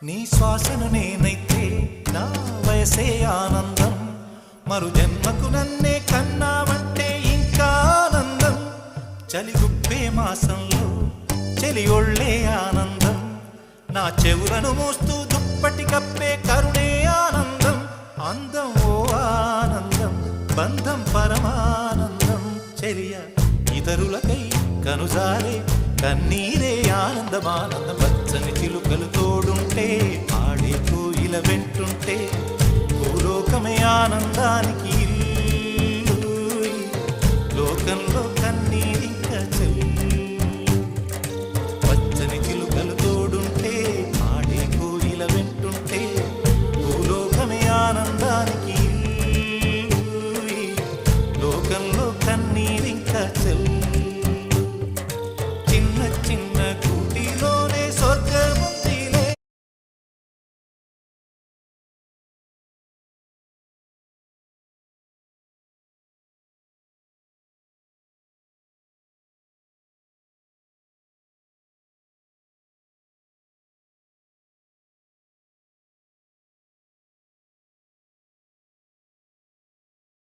నీ శ్వాసను నేనైతే నా వయసే ఆనందం మరు జన్మకు నన్నే కన్నావంటే ఇంకా ఆనందం చలిగుప్పే మాసంలో చెలి ఒళ్ళే ఆనందం నా చెవులను మోస్తూ దుప్పటి కప్పే కరుణే ఆనందం అందం ఓ ఆనందం బంధం పరమానందం చెలియ ఇతరులకై కనుజారే కన్నీరే ఆనందమానందం పచ్చని చిలుకలు తోడుంటే ఆడే కోయిల వెంటుంటే భూలోకమే ఆనందానికి